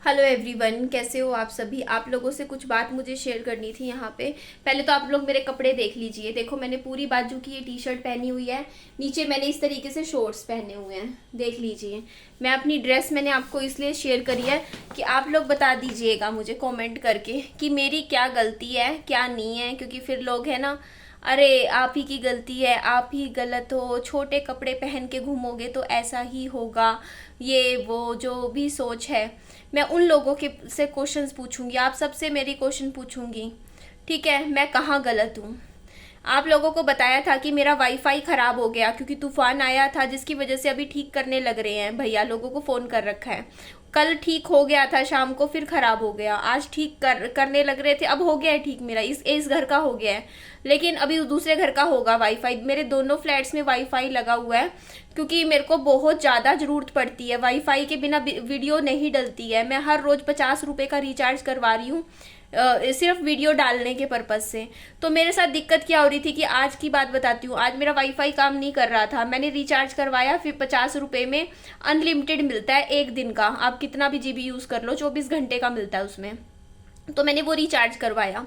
Hello everyone, कैसे हो आप सभी। आप लोगों से कुछ बात मुझे शेयर करनी थी यहाँ पे। पहले तो आप लोग मेरे कपड़े देख लीजिए। देखो, मैंने पूरी बाजू की ये टी शर्ट पहनी हुई है, नीचे मैंने इस तरीके से शॉर्ट्स पहने हुए हैं, देख लीजिए। मैं अपनी ड्रेस मैंने आपको इसलिए शेयर करी है कि आप लोग बता दीजिएगा मुझे कॉमेंट करके कि मेरी क्या गलती है क्या नहीं है, क्योंकि फिर लोग है ना, अरे आप ही की गलती है, आप ही गलत हो, छोटे कपड़े पहन के घूमोगे तो ऐसा ही होगा, ये वो जो भी सोच है। मैं उन लोगों के से क्वेश्चंस पूछूंगी, आप सबसे मेरी क्वेश्चन पूछूंगी, ठीक है। मैं कहाँ गलत हूँ। आप लोगों को बताया था कि मेरा वाईफाई खराब हो गया क्योंकि तूफान आया था, जिसकी वजह से अभी ठीक करने लग रहे हैं भैया, लोगों को फ़ोन कर रखा है। कल ठीक हो गया था शाम को, फिर खराब हो गया, आज ठीक करने लग रहे थे, अब हो गया है ठीक। मेरा इस घर का हो गया है, लेकिन अभी दूसरे घर का होगा वाईफाई। मेरे दोनों फ्लैट्स में वाईफाई लगा हुआ है क्योंकि मेरे को बहुत ज़्यादा ज़रूरत पड़ती है। वाईफाई के बिना वीडियो नहीं डलती है। मैं हर रोज़ 50 रुपये का रिचार्ज करवा रही हूँ सिर्फ वीडियो डालने के पर्पज़ से। तो मेरे साथ दिक्कत क्या हो रही थी कि आज की बात बताती हूँ। आज मेरा वाईफाई काम नहीं कर रहा था, मैंने रिचार्ज करवाया, फिर 50 रुपये में अनलिमिटेड मिलता है एक दिन का, आप कितना भी जीबी यूज़ कर लो, 24 घंटे का मिलता है उसमें। तो मैंने वो रिचार्ज करवाया।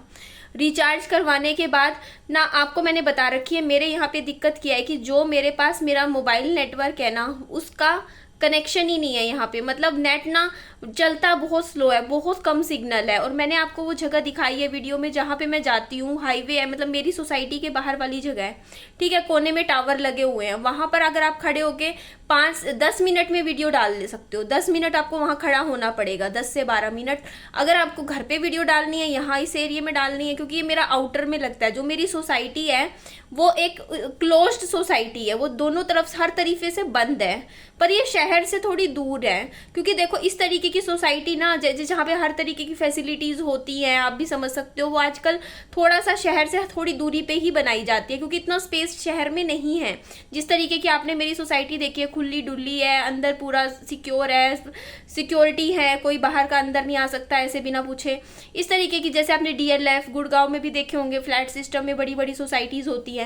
रिचार्ज करवाने के बाद ना, आपको मैंने बता रखी है मेरे यहाँ पे दिक्कत क्या है कि जो मेरे पास मेरा मोबाइल नेटवर्क है ना, उसका कनेक्शन ही नहीं है यहाँ पे। मतलब नेट ना चलता बहुत स्लो है, बहुत कम सिग्नल है। और मैंने आपको वो जगह दिखाई है वीडियो में जहाँ पे मैं जाती हूँ, हाईवे है, मतलब मेरी सोसाइटी के बाहर वाली जगह है, ठीक है। कोने में टावर लगे हुए हैं, वहाँ पर अगर आप खड़े होके 5-10 मिनट में वीडियो डाल ले सकते हो। 10 मिनट आपको वहाँ खड़ा होना पड़ेगा, 10 से 12 मिनट। अगर आपको घर पे वीडियो डालनी है, यहाँ इस एरिया में डालनी है, क्योंकि ये मेरा आउटर में लगता है। जो मेरी सोसाइटी है वो एक क्लोज्ड सोसाइटी है, वो दोनों तरफ से हर तरीके से बंद है, पर ये शहर से थोड़ी दूर है। क्योंकि देखो, इस तरीके की सोसाइटी ना, जहाँ पे हर तरीके की फैसिलिटीज होती हैं, आप भी समझ सकते हो, वो आजकल थोड़ा सा शहर से थोड़ी दूरी पे ही बनाई जाती है, क्योंकि इतना स्पेस शहर में नहीं है। जिस तरीके की आपने मेरी सोसाइटी देखी है, खुली डुल्ली है, अंदर पूरा सिक्योर है, सिक्योरिटी है, कोई बाहर का अंदर नहीं आ सकता ऐसे बिना पूछे। इस तरीके की, जैसे आपने DLF गुड़गांव में भी देखे होंगे, फ्लैट सिस्टम में बड़ी बड़ी सोसाइटीज होती है,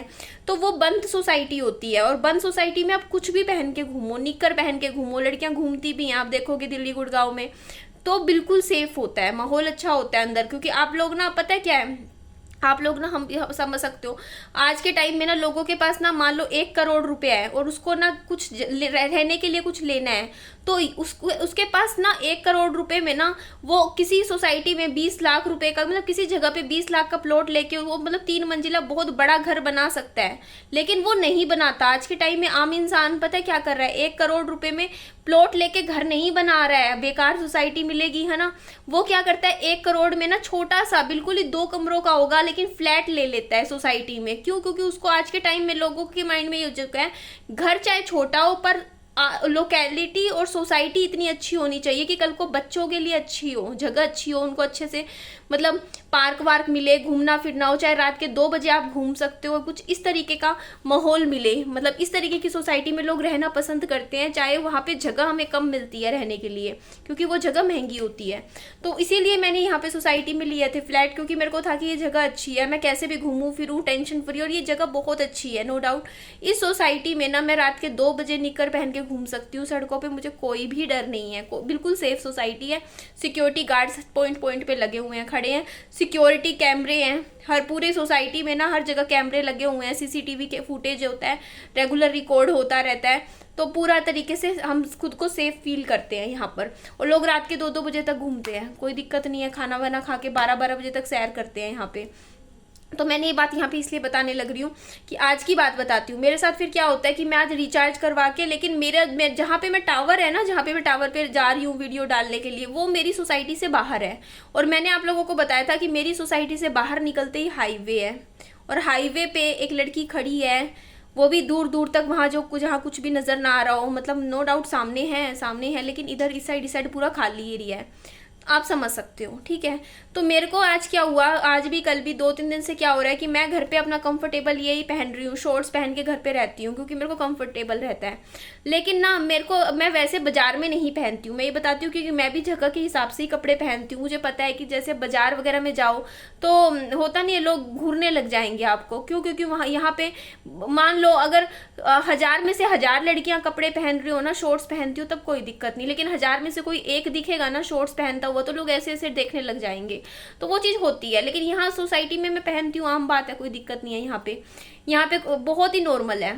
तो वो बंद सोसाइटी होती है। और बंद सोसाइटी में आप कुछ भी पहन के घूमो, निक्कर पहन के घूमो, लड़कियां घूमती भी हैं, आप देखोगे दिल्ली गुड़गांव में, तो बिल्कुल सेफ होता है, माहौल अच्छा होता है अंदर। क्योंकि आप लोग ना, पता है क्या है, आप लोग ना, हम समझ सकते हो, आज के टाइम में ना लोगों के पास ना, मान लो 1 करोड़ रुपया है और उसको ना कुछ रहने के लिए कुछ लेना है, तो उसके पास ना 1 करोड़ रुपए में ना, वो किसी सोसाइटी में 20 लाख रुपए का, मतलब किसी जगह पे 20 लाख का प्लॉट लेके वो मतलब 3 मंजिला बहुत बड़ा घर बना सकता है। लेकिन वो नहीं बनाता। आज के टाइम में आम इंसान पता है क्या कर रहा है, 1 करोड़ रुपए में प्लॉट लेके घर नहीं बना रहा है, बेकार सोसाइटी मिलेगी, है ना। वो क्या करता है, 1 करोड़ में ना छोटा सा, बिल्कुल ही 2 कमरों का होगा, लेकिन फ्लैट ले लेता है सोसाइटी में। क्यों? क्योंकि उसको आज के टाइम में लोगों के माइंड में ये हो चुका है, घर चाहे छोटा हो पर लोकेलिटी और सोसाइटी इतनी अच्छी होनी चाहिए कि कल को बच्चों के लिए अच्छी हो, जगह अच्छी हो, उनको अच्छे से मतलब पार्क वार्क मिले, घूमना फिरना हो, चाहे रात के 2 बजे आप घूम सकते हो, कुछ इस तरीके का माहौल मिले। मतलब इस तरीके की सोसाइटी में लोग रहना पसंद करते हैं, चाहे वहाँ पे जगह हमें कम मिलती है रहने के लिए, क्योंकि वो जगह महंगी होती है। तो इसीलिए मैंने यहाँ पे सोसाइटी में लिए थे फ्लैट, क्योंकि मेरे को था कि ये जगह अच्छी है, मैं कैसे भी घूमूं फिरूं टेंशन फ्री, और ये जगह बहुत अच्छी है, नो डाउट। इस सोसाइटी में ना मैं रात के 2 बजे निकर पहन के घूम सकती हूँ सड़कों पे, मुझे कोई भी डर नहीं है, बिल्कुल सेफ सोसाइटी है। सिक्योरिटी गार्ड्स पॉइंट पॉइंट पे लगे हुए हैं, खड़े हैं, सिक्योरिटी कैमरे हैं हर पूरी सोसाइटी में ना, हर जगह कैमरे लगे हुए हैं, CCTV के फुटेज होता है, रेगुलर रिकॉर्ड होता रहता है। तो पूरा तरीके से हम खुद को सेफ फील करते हैं यहाँ पर। और लोग रात के 2-2 बजे तक घूमते हैं, कोई दिक्कत नहीं है, खाना वाना खा के 12-12 बजे तक सैर करते हैं यहाँ पे। तो मैंने ये बात यहाँ पे इसलिए बताने लग रही हूँ कि आज की बात बताती हूँ मेरे साथ फिर क्या होता है कि मैं आज रिचार्ज करवा के, लेकिन जहाँ पे मैं टावर है ना, जहाँ पे मैं टावर पे जा रही हूँ वीडियो डालने के लिए, वो मेरी सोसाइटी से बाहर है। और मैंने आप लोगों को बताया था कि मेरी सोसाइटी से बाहर निकलते ही हाईवे है, और हाईवे पे एक लड़की खड़ी है, वो भी दूर दूर तक, वहाँ जहाँ कुछ भी नजर ना आ रहा हो, मतलब नो डाउट सामने है लेकिन इधर इस साइड पूरा खाली एरिया है। आप समझ सकते हो, ठीक है। तो मेरे को आज क्या हुआ, आज भी कल भी 2-3 दिन से क्या हो रहा है कि मैं घर पे अपना कंफर्टेबल यही पहन रही हूँ, शॉर्ट्स पहन के घर पे रहती हूँ क्योंकि मेरे को कंफर्टेबल रहता है। लेकिन ना मेरे को, मैं वैसे बाजार में नहीं पहनती हूँ, मैं ये बताती हूँ क्योंकि मैं भी जगह के हिसाब से ही कपड़े पहनती हूँ। मुझे पता है कि जैसे बाजार वगैरह में जाओ तो होता नहीं है, लोग घूरने लग जाएंगे आपको, क्यों? क्योंकि वहाँ यहाँ पे मान लो अगर 1000 में से 1000 लड़कियां कपड़े पहन रही हो ना, शॉर्ट्स पहनती हो, तब कोई दिक्कत नहीं। लेकिन 1000 में से कोई एक दिखेगा ना शॉर्ट्स पहनता हुआ तो लोग ऐसे ऐसे देखने लग जाएंगे, तो वो चीज़ होती है। लेकिन यहाँ सोसाइटी में मैं पहनती हूँ, आम बात है, कोई दिक्कत नहीं है। यहाँ पे बहुत ही नॉर्मल है।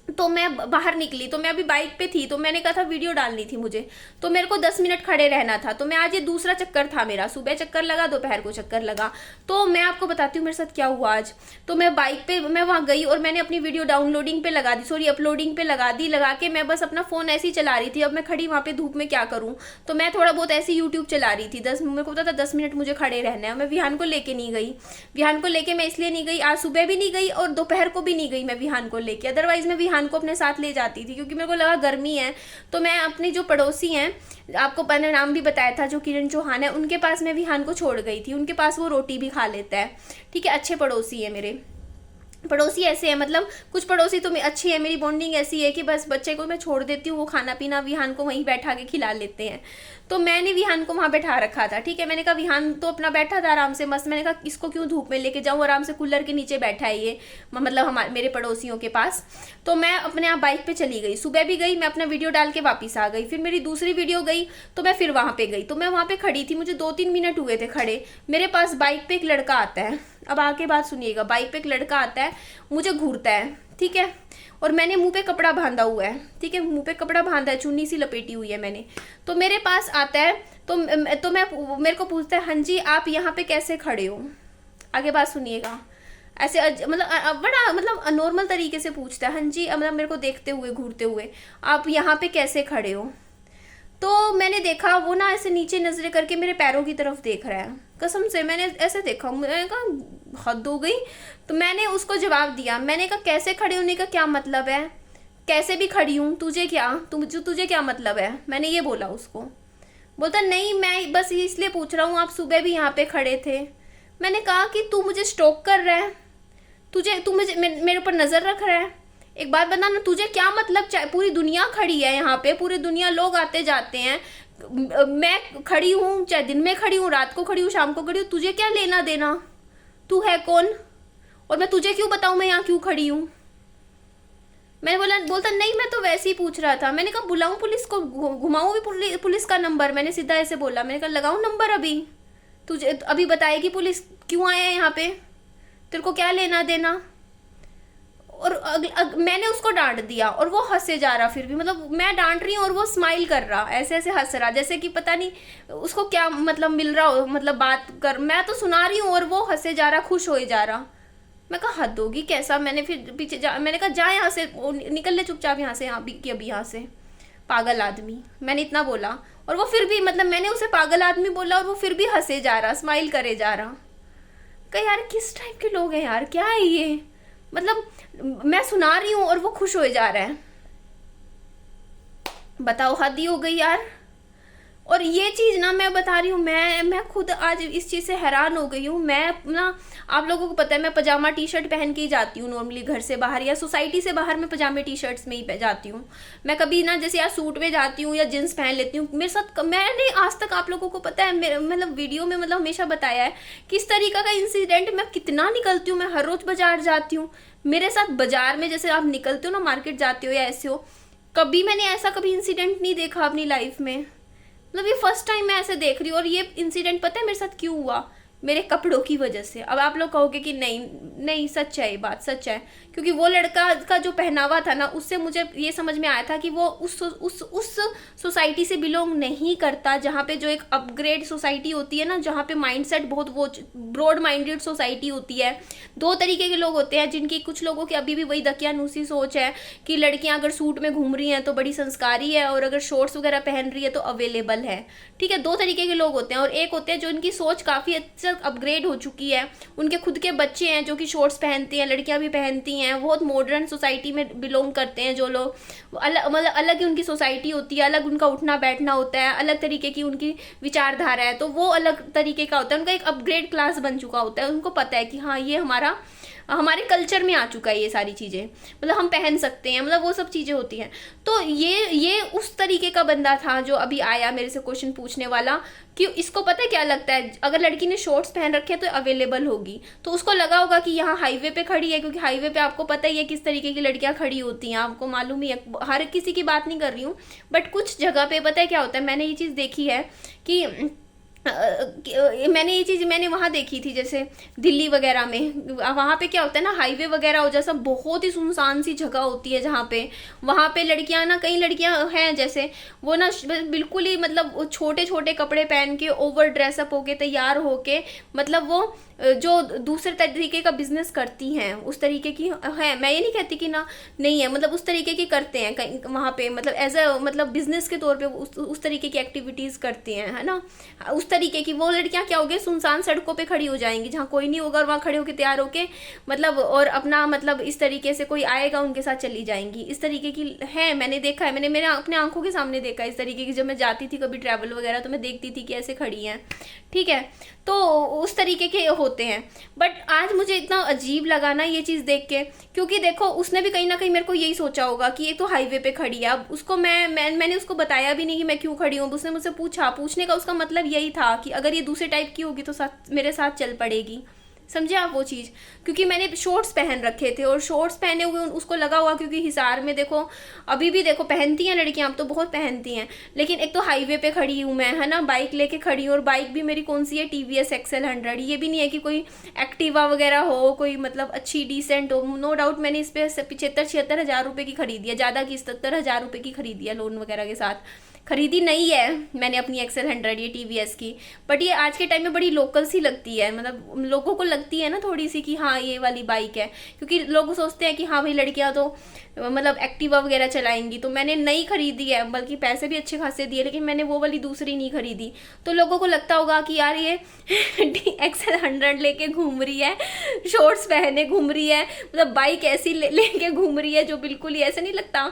तो मैं बाहर निकली, तो मैं अभी बाइक पे थी, तो मैंने कहा था वीडियो डालनी थी मुझे, तो मेरे को 10 मिनट खड़े रहना था। तो मैं आज ये दूसरा चक्कर था मेरा, सुबह चक्कर लगा, दोपहर को चक्कर लगा। तो मैं आपको बताती हूँ मेरे साथ क्या हुआ आज। तो मैं बाइक पे मैं वहाँ गई और मैंने अपनी वीडियो डाउनलोडिंग पे लगा दी, सॉरी अपलोडिंग पे लगा दी। लगा के मैं बस अपना फोन ऐसे ही चला रही थी। अब मैं खड़ी वहाँ पे धूप में क्या करूँ, तो मैं थोड़ा बहुत ऐसे यूट्यूब चला रही थी। मेरे को पता था 10 मिनट मुझे खड़े रहना है। मैं विहान को लेके नहीं गई, विहान को लेके मैं इसलिए नहीं गई, आज सुबह भी नहीं गई और दोपहर को भी नहीं गई मैं विहान को लेके। अदरवाइज मैं विहान को अपने साथ ले जाती थी क्योंकि मेरे को लगा गर्मी है। तो मैं अपनी जो पड़ोसी हैं, आपको मैंने नाम भी बताया था, जो किरण चौहान है, उनके पास मैं विहान को छोड़ गई थी। उनके पास वो रोटी भी खा लेता है, ठीक है। अच्छे पड़ोसी है मेरे, पड़ोसी ऐसे है, मतलब कुछ पड़ोसी तो अच्छी है, मेरी बॉन्डिंग ऐसी है कि बस बच्चे को मैं छोड़ देती हूँ, वो खाना पीना विहान को वहीं बैठा के खिला लेते हैं। तो मैंने विहान को वहाँ बैठा रखा था, ठीक है। मैंने कहा विहान तो अपना बैठा था आराम से मस्त, मैंने कहा इसको क्यों धूप में लेके जाऊँ, आराम से कूलर के नीचे बैठा है ये, मतलब हमारे मेरे पड़ोसियों के पास। तो मैं अपने आप बाइक पे चली गई, सुबह भी गई, मैं अपना वीडियो डाल के वापस आ गई। फिर मेरी दूसरी वीडियो गई तो मैं फिर वहाँ पे गई। तो मैं वहाँ पे खड़ी थी, मुझे 2-3 मिनट हुए थे खड़े। मेरे पास बाइक पे एक लड़का आता है, अब आके बात सुनिएगा, बाइक पे एक लड़का आता है, मुझे घूरता है, ठीक है। और मैंने मुंह पे कपड़ा बांधा हुआ है, ठीक है, मुंह पे कपड़ा बांधा है, चुन्नी सी लपेटी हुई है मैंने। तो मेरे पास आता है तो मेरे को पूछता है, हाँ जी आप यहाँ पे कैसे खड़े हो? आगे बात सुनिएगा, ऐसे मतलब बड़ा मतलब नॉर्मल तरीके से पूछता है, हाँ जी, मतलब मेरे को देखते हुए घूरते हुए, आप यहाँ पे कैसे खड़े हो? तो मैंने देखा वो ना ऐसे नीचे नजरें करके मेरे पैरों की तरफ देख रहा है। कसम से मैंने ऐसे देखा, मैंने कहा हद हो गई। तो मैंने उसको जवाब दिया, मैंने कहा कैसे खड़ी होने का क्या मतलब है, कैसे भी खड़ी हूँ, तुझे क्या मतलब है, मैंने ये बोला उसको। बोलता नहीं मैं बस इसलिए पूछ रहा हूँ, आप सुबह भी यहाँ पे खड़े थे। मैंने कहा कि तू मुझे स्टॉक कर रहा है, तू मुझे मेरे ऊपर नजर रख रहा है। एक बात बता ना, तुझे क्या मतलब, पूरी दुनिया खड़ी है यहाँ पे, पूरी दुनिया लोग आते जाते हैं, मैं खड़ी हूँ, चाहे दिन में खड़ी हूँ, रात को खड़ी हूँ, शाम को खड़ी हूँ, तुझे क्या लेना देना? तू है कौन और मैं तुझे क्यों बताऊँ मैं यहाँ क्यों खड़ी हूँ? मैंने बोलता नहीं मैं तो वैसे ही पूछ रहा था। मैंने कहा बुलाऊं पुलिस को, घुमाऊं भी पुलिस का नंबर? मैंने सीधा ऐसे बोला, मैंने कहा लगाऊं नंबर अभी, तुझे अभी बताएगी पुलिस क्यों आया यहाँ पे, तेरे को क्या लेना देना? और मैंने उसको डांट दिया और वो हंसे जा रहा, फिर भी मतलब मैं डांट रही हूँ और वो स्माइल कर रहा, ऐसे ऐसे हंस रहा, जैसे कि पता नहीं उसको क्या मतलब मिल रहा हो, मतलब बात कर, मैं तो सुना रही हूँ और वो हंसे जा रहा, खुश होए जा रहा। मैं कहा हद होगी कैसा। मैंने फिर पीछे मैंने कहा जा यहाँ से, निकल ले चुपचाप यहाँ से, अभी यहाँ से, पागल आदमी, मैंने इतना बोला। और वो फिर भी मतलब मैंने उसे पागल आदमी बोला और वो फिर भी हंसे जा रहा, स्माइल करे जा रहा। कहा यार किस टाइप के लोग हैं यार, क्या है ये, मतलब मैं सुना रही हूँ और वो खुश हो जा रहा है, बताओ हद ही हो गई यार। और ये चीज़ ना मैं बता रही हूँ, मैं खुद आज इस चीज़ से हैरान हो गई हूँ। मैं ना, आप लोगों को पता है मैं पजामा टी शर्ट पहन के ही जाती हूँ नॉर्मली, घर से बाहर या सोसाइटी से बाहर मैं पजामे टी शर्ट्स में ही जाती हूँ। मैं कभी ना जैसे यार सूट में जाती हूँ या जींस पहन लेती हूँ। मेरे साथ मैंने आज तक, आप लोगों को पता है, मतलब वीडियो में मतलब हमेशा बताया है किस तरीका का इंसिडेंट, मैं कितना निकलती हूँ, मैं हर रोज बाजार जाती हूँ। मेरे साथ बाजार में जैसे आप निकलते हो ना, मार्केट जाते हो या ऐसे हो, कभी मैंने ऐसा कभी इंसिडेंट नहीं देखा अपनी लाइफ में। मतलब ये फर्स्ट टाइम मैं ऐसे देख रही हूँ। और ये इंसिडेंट पता है मेरे साथ क्यों हुआ? मेरे कपड़ों की वजह से। अब आप लोग कहोगे कि नहीं सच है, ये बात सच है, क्योंकि वो लड़का का जो पहनावा था ना, उससे मुझे ये समझ में आया था कि वो उस सोसाइटी से बिलोंग नहीं करता, जहाँ पे जो एक अपग्रेड सोसाइटी होती है ना, जहाँ पे माइंडसेट बहुत वो ब्रॉड माइंडेड सोसाइटी होती है। दो तरीके के लोग होते हैं, जिनकी कुछ लोगों की अभी भी वही दकियानूसी सोच है कि लड़कियां अगर सूट में घूम रही हैं तो बड़ी संस्कारी है, और अगर शॉर्ट्स वगैरह पहन रही है तो अवेलेबल है। ठीक है, दो तरीके के लोग होते हैं। और एक होते हैं जो इनकी सोच काफ़ी अच्छा अलग अपग्रेड हो चुकी है। उनके खुद के बच्चे हैं जो कि शॉर्ट्स पहनते हैं, लड़कियां भी पहनती हैं, बहुत मॉडर्न सोसाइटी में बिलोंग करते हैं जो लोग। अलग मतलब अलग ही उनकी सोसाइटी होती है, अलग उनका उठना बैठना होता है, अलग तरीके की उनकी विचारधारा है, तो वो अलग तरीके का होता है। उनका एक अपग्रेड क्लास बन चुका होता है, उनको पता है कि हाँ ये हमारे कल्चर में आ चुका है, ये सारी चीज़ें मतलब हम पहन सकते हैं, मतलब वो सब चीज़ें होती हैं। तो ये उस तरीके का बंदा था जो अभी आया मेरे से क्वेश्चन पूछने वाला कि इसको पता है क्या लगता है, अगर लड़की ने शॉर्ट्स पहन रखे हैं तो अवेलेबल होगी। तो उसको लगा होगा कि यहाँ हाईवे पे खड़ी है, क्योंकि हाईवे पे आपको पता ही है किस तरीके की लड़कियां खड़ी होती हैं, आपको मालूम ही है। हर किसी की बात नहीं कर रही हूँ, बट कुछ जगह पे पता है क्या होता है, मैंने ये चीज़ देखी है कि मैंने वहाँ देखी थी, जैसे दिल्ली वगैरह में, वहाँ पे क्या होता है ना, हाईवे वगैरह हो जैसा बहुत ही सुनसान सी जगह होती है, जहाँ पे वहाँ पे लड़कियाँ ना, कई लड़कियाँ हैं जैसे वो ना बिल्कुल ही मतलब छोटे छोटे कपड़े पहन के ओवर ड्रेसअप होके तैयार होके, मतलब वो जो दूसरे तरीके का बिजनेस करती हैं उस तरीके की है। मैं ये नहीं कहती कि ना नहीं है, मतलब उस तरीके की करते हैं कहीं वहाँ पे, मतलब एज अ मतलब बिजनेस के तौर पे उस तरीके की एक्टिविटीज़ करते हैं, है ना। उस तरीके की वो लड़कियाँ क्या होगी, सुनसान सड़कों पे खड़ी हो जाएंगी जहाँ कोई नहीं होगा, और वहाँ खड़े होकर तैयार होके मतलब और अपना मतलब इस तरीके से कोई आएगा उनके साथ चली जाएंगी, इस तरीके की है। मैंने देखा है, मैंने मेरे अपने आंखों के सामने देखा है इस तरीके की। जब मैं जाती थी कभी ट्रैवल वगैरह तो मैं देखती थी कि ऐसे खड़ी हैं, ठीक है। तो उस तरीके के होते हैं। बट आज मुझे इतना अजीब लगा ना ये चीज़ देख के, क्योंकि देखो उसने भी कहीं ना कहीं मेरे को यही सोचा होगा कि ये तो हाईवे पे खड़ी है। अब उसको मैंने उसको बताया भी नहीं कि मैं क्यों खड़ी हूँ। उसने मुझसे पूछने का उसका मतलब यही था कि अगर ये दूसरे टाइप की होगी तो मेरे साथ चल पड़ेगी। समझे आप वो चीज़, क्योंकि मैंने शॉर्ट्स पहन रखे थे और शॉर्ट्स पहने हुए उसको लगा हुआ, क्योंकि हिसार में देखो अभी भी देखो पहनती हैं लड़कियां, अब तो बहुत पहनती हैं, लेकिन एक तो हाईवे पे खड़ी हूँ मैं, है ना, बाइक लेके खड़ी हूँ, और बाइक भी मेरी कौन सी है, TVS XL100। ये भी नहीं है कि कोई एक्टिवा वगैरह हो, कोई मतलब अच्छी डिसेंट हो। नो डाउट मैंने इस पर 75-76 हज़ार रुपये की खरीदी है, ज़्यादा की 77 हज़ार रुपये की खरीदी है, लोन वगैरह के साथ खरीदी नहीं है मैंने अपनी XL100 ये TVS की। बट ये आज के टाइम में बड़ी लोकल सी लगती है, मतलब लोगों को लगती है ना थोड़ी सी कि हाँ ये वाली बाइक है, क्योंकि लोग सोचते हैं कि हाँ भाई लड़कियां तो मतलब एक्टिवा वगैरह चलाएंगी। तो मैंने नई खरीदी है, बल्कि पैसे भी अच्छे खासे दिए, लेकिन मैंने वो वाली दूसरी नहीं खरीदी। तो लोगों को लगता होगा कि यार ये XL100 लेके घूम रही है, शॉर्ट्स पहने घूम रही है, मतलब बाइक ऐसी लेके घूम रही है जो बिल्कुल ही ऐसे नहीं लगता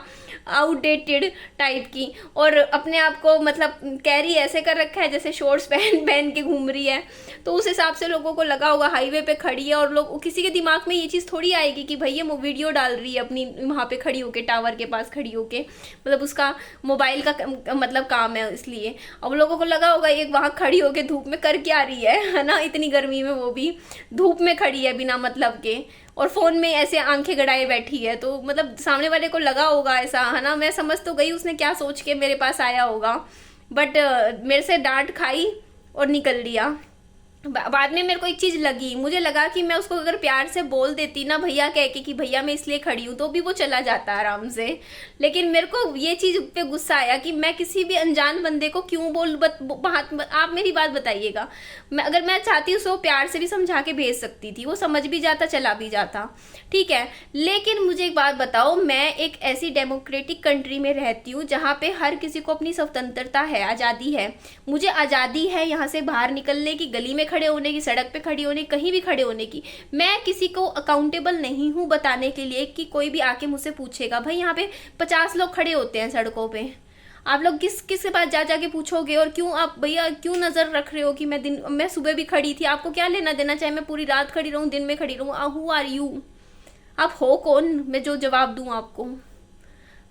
आउटडेटेड टाइप की, और अपने आप को मतलब कैरी ऐसे कर रखा है जैसे शॉर्ट्स पहन के घूम रही है। तो उस हिसाब से लोगों को लगा होगा हाईवे पे खड़ी है, और लोग किसी के दिमाग में ये चीज़ थोड़ी आएगी कि भाई ये वीडियो डाल रही है अपनी वहाँ पे खड़ी होके, टावर के पास खड़ी होके, मतलब उसका मोबाइल का मतलब काम है इसलिए। अब लोगों को लगा होगा ये वहाँ खड़ी होके धूप में कर क्या रही है ना, इतनी गर्मी में, वो भी धूप में खड़ी है बिना मतलब के, और फोन में ऐसे आंखें गड़ाए बैठी है। तो मतलब सामने वाले को लगा होगा ऐसा, है ना। मैं समझ तो गई उसने क्या सोच के मेरे पास आया होगा, बट मेरे से डांट खाई और निकल लिया। बाद में मेरे को एक चीज़ लगी, मुझे लगा कि मैं उसको अगर प्यार से बोल देती ना भैया कह के कि भैया मैं इसलिए खड़ी हूँ, तो भी वो चला जाता आराम से। लेकिन मेरे को ये चीज़ पे गुस्सा आया कि मैं किसी भी अनजान बंदे को क्यों आप मेरी बात बताइएगा। अगर मैं चाहती उसको प्यार से भी समझा के भेज सकती थी, वो समझ भी जाता, चला भी जाता, ठीक है। लेकिन मुझे एक बात बताओ, मैं एक ऐसी डेमोक्रेटिक कंट्री में रहती हूँ जहाँ पे हर किसी को अपनी स्वतंत्रता है, आज़ादी है। मुझे आज़ादी है यहाँ से बाहर निकलने की, गली में खड़े होने की, सड़क पे खड़ी होने, कहीं भी खड़े होने की। मैं किसी को अकाउंटेबल नहीं हूँ बताने के लिए कि कोई भी आके मुझसे पूछेगा। भाई यहाँ पे 50 लोग खड़े होते हैं सड़कों पे, आप लोग किस के पास जा जाके पूछोगे? और क्यों आप भैया क्यों नजर रख रहे हो कि मैं सुबह भी खड़ी थी? आपको क्या लेना देना, चाहे मैं पूरी रात खड़ी रहूं, दिन में खड़ी रहूं? Who are you? आप हो कौन मैं जो जवाब दूं आपको?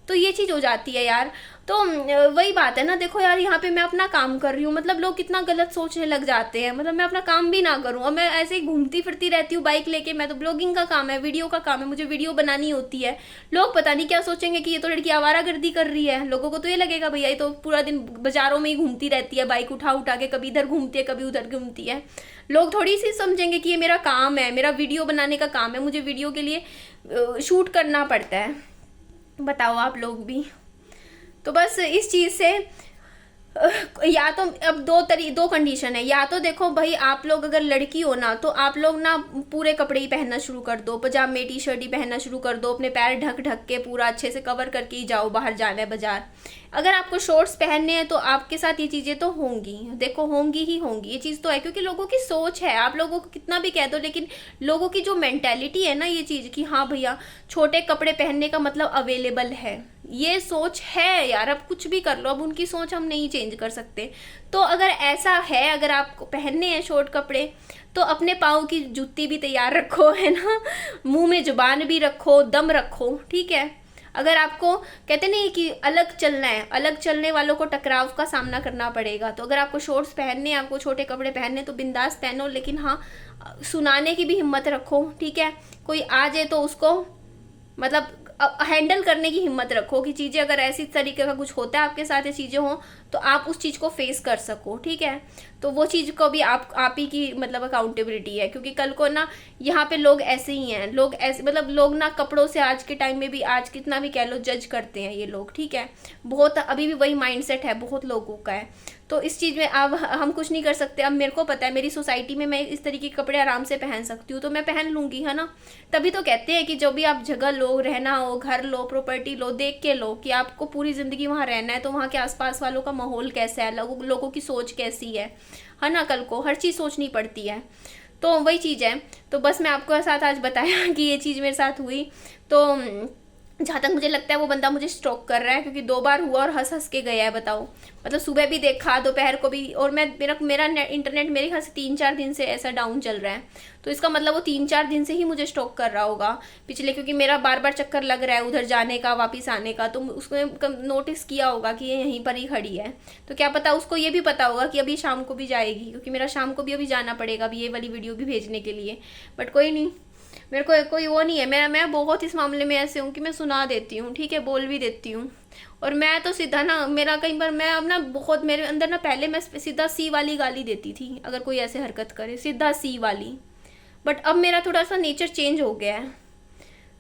तो ये चीज़ हो जाती है यार। तो वही बात है ना, देखो यार यहाँ पे मैं अपना काम कर रही हूँ, मतलब लोग कितना गलत सोचने लग जाते हैं, मतलब मैं अपना काम भी ना करूँ और मैं ऐसे ही घूमती फिरती रहती हूँ बाइक लेके। मैं तो ब्लॉगिंग का काम है, वीडियो का काम है, मुझे वीडियो बनानी होती है। लोग पता नहीं क्या सोचेंगे कि ये तो लड़की आवारागर्दी कर रही है। लोगों को तो ये लगेगा भैया ये तो पूरा दिन बाजारों में ही घूमती रहती है, बाइक उठा उठा के, कभी इधर घूमती है कभी उधर घूमती है। लोग थोड़ी सी समझेंगे कि ये मेरा काम है, मेरा वीडियो बनाने का काम है, मुझे वीडियो के लिए शूट करना पड़ता है। बताओ आप लोग भी। तो बस इस चीज़ से या तो अब दो कंडीशन है। या तो देखो भाई, आप लोग अगर लड़की हो ना, तो आप लोग ना पूरे कपड़े ही पहनना शुरू कर दो, पजामे टी शर्ट ही पहनना शुरू कर दो, अपने पैर ढक ढक के पूरा अच्छे से कवर करके ही जाओ, बाहर जाना है बाजार। अगर आपको शॉर्ट्स पहनने हैं तो आपके साथ ये चीज़ें तो होंगी, देखो होंगी ही होंगी, ये चीज़ तो है, क्योंकि लोगों की सोच है। आप लोगों को कितना भी कह दो, लेकिन लोगों की जो मेंटेलिटी है ना, ये चीज़ कि हाँ भैया छोटे कपड़े पहनने का मतलब अवेलेबल है, ये सोच है यार। अब कुछ भी कर लो, अब उनकी सोच हम नहीं चेंज कर सकते। तो अगर ऐसा है, अगर आपको पहनने हैं शॉर्ट कपड़े, तो अपने पाँव की जूती भी तैयार रखो, है ना, मुंह में जुबान भी रखो, दम रखो, ठीक है। अगर आपको कहते नहीं कि अलग चलना है, अलग चलने वालों को टकराव का सामना करना पड़ेगा। तो अगर आपको शॉर्ट्स पहनने, आपको छोटे कपड़े पहनने, तो बिंदास पहनो, लेकिन हाँ सुनाने की भी हिम्मत रखो, ठीक है। कोई आ जाए तो उसको मतलब हैंडल करने की हिम्मत रखो, कि चीज़ें अगर ऐसी तरीके का कुछ होता है आपके साथ, ये चीज़ें हों, तो आप उस चीज़ को फेस कर सको, ठीक है। तो वो चीज़ को भी आप ही की मतलब अकाउंटेबिलिटी है, क्योंकि कल को ना यहाँ पे लोग ऐसे ही हैं, लोग ऐसे मतलब लोग ना कपड़ों से आज के टाइम में भी, आज कितना भी कह लो, जज करते हैं ये लोग, ठीक है। बहुत अभी भी वही माइंडसेट है बहुत लोगों का है। तो इस चीज़ में अब हम कुछ नहीं कर सकते। अब मेरे को पता है मेरी सोसाइटी में मैं इस तरीके के कपड़े आराम से पहन सकती हूँ, तो मैं पहन लूँगी, है ना। तभी तो कहते हैं कि जो भी आप जगह लो, रहना हो, घर लो, प्रॉपर्टी लो, देख के लो कि आपको पूरी ज़िंदगी वहाँ रहना है, तो वहाँ के आसपास वालों का माहौल कैसा है, लोगों की सोच कैसी है ना। कल को हर चीज़ सोचनी पड़ती है, तो वही चीज़ है। तो बस मैं आपको साथ आज बताया कि ये चीज़ मेरे साथ हुई। तो जहाँ तक मुझे लगता है वो बंदा मुझे स्टॉक कर रहा है, क्योंकि 2 बार हुआ और हंस हंस के गया है, बताओ। मतलब सुबह भी देखा, दोपहर को भी, और मैं मेरा इंटरनेट मेरे ख्याल से 3-4 दिन से ऐसा डाउन चल रहा है। तो इसका मतलब वो 3-4 दिन से ही मुझे स्टॉक कर रहा होगा पिछले, क्योंकि मेरा बार बार चक्कर लग रहा है उधर जाने का, वापस आने का। तो उसने नोटिस किया होगा कि ये यहीं पर ही खड़ी है, तो क्या पता उसको ये भी पता होगा कि अभी शाम को भी जाएगी, क्योंकि मेरा शाम को भी अभी जाना पड़ेगा अभी ये वाली वीडियो भी भेजने के लिए। बट कोई नहीं, मेरे को कोई वो नहीं है। मैं बहुत इस मामले में ऐसे हूँ कि मैं सुना देती हूँ, ठीक है, बोल भी देती हूँ। और मैं तो सीधा ना, मेरा कई बार मैं अब ना बहुत मेरे अंदर ना, पहले मैं सीधा सी वाली गाली देती थी अगर कोई ऐसे हरकत करे, सीधा सी वाली। बट अब मेरा थोड़ा सा नेचर चेंज हो गया है,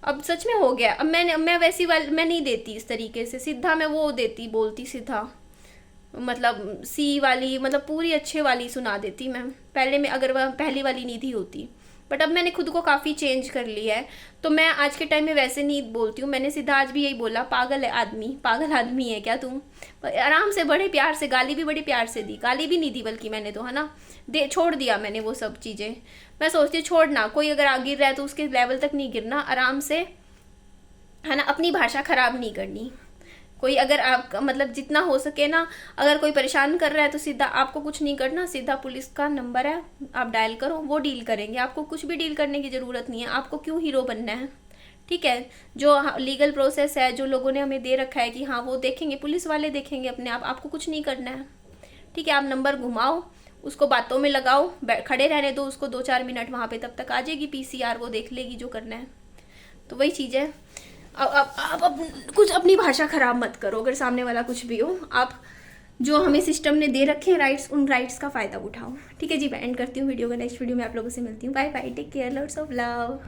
अब सच में हो गया। अब मैं वैसी वाली मैं नहीं देती इस तरीके से, सीधा मैं वो देती, बोलती सीधा, मतलब सी वाली, मतलब पूरी अच्छे वाली सुना देती मैं। पहले में अगर वह पहली वाली नहीं थी होती, बट अब मैंने खुद को काफ़ी चेंज कर लिया है। तो मैं आज के टाइम में वैसे नहीं बोलती हूँ। मैंने सीधा आज भी यही बोला, पागल है आदमी, पागल आदमी है क्या तुम। आराम से, बड़े प्यार से, गाली भी बड़े प्यार से दी, गाली भी नहीं दी बल्कि मैंने तो, है ना, छोड़ दिया मैंने वो सब चीज़ें। मैं सोचती हूँ छोड़ना, कोई अगर गिर रहा है तो उसके लेवल तक नहीं गिरना, आराम से, है ना, अपनी भाषा खराब नहीं करनी। कोई अगर आप मतलब जितना हो सके ना, अगर कोई परेशान कर रहा है तो सीधा आपको कुछ नहीं करना, सीधा पुलिस का नंबर है आप डायल करो, वो डील करेंगे। आपको कुछ भी डील करने की ज़रूरत नहीं है, आपको क्यों हीरो बनना है, ठीक है। जो लीगल प्रोसेस है, जो लोगों ने हमें दे रखा है कि हाँ वो देखेंगे, पुलिस वाले देखेंगे अपने आप, आपको कुछ नहीं करना है, ठीक है। आप नंबर घुमाओ, उसको बातों में लगाओ, खड़े रहने दो उसको 2-4 मिनट वहाँ पे, तब तक आ जाएगी PCR, वो देख लेगी जो करना है। तो वही चीज़ है। अब कुछ अपनी भाषा खराब मत करो, अगर सामने वाला कुछ भी हो। आप जो हमें सिस्टम ने दे रखे हैं राइट्स, उन राइट्स का फ़ायदा उठाओ, ठीक है जी। मैं एंड करती हूँ वीडियो को, नेक्स्ट वीडियो में आप लोगों से मिलती हूँ। Bye bye, take care, lots of love.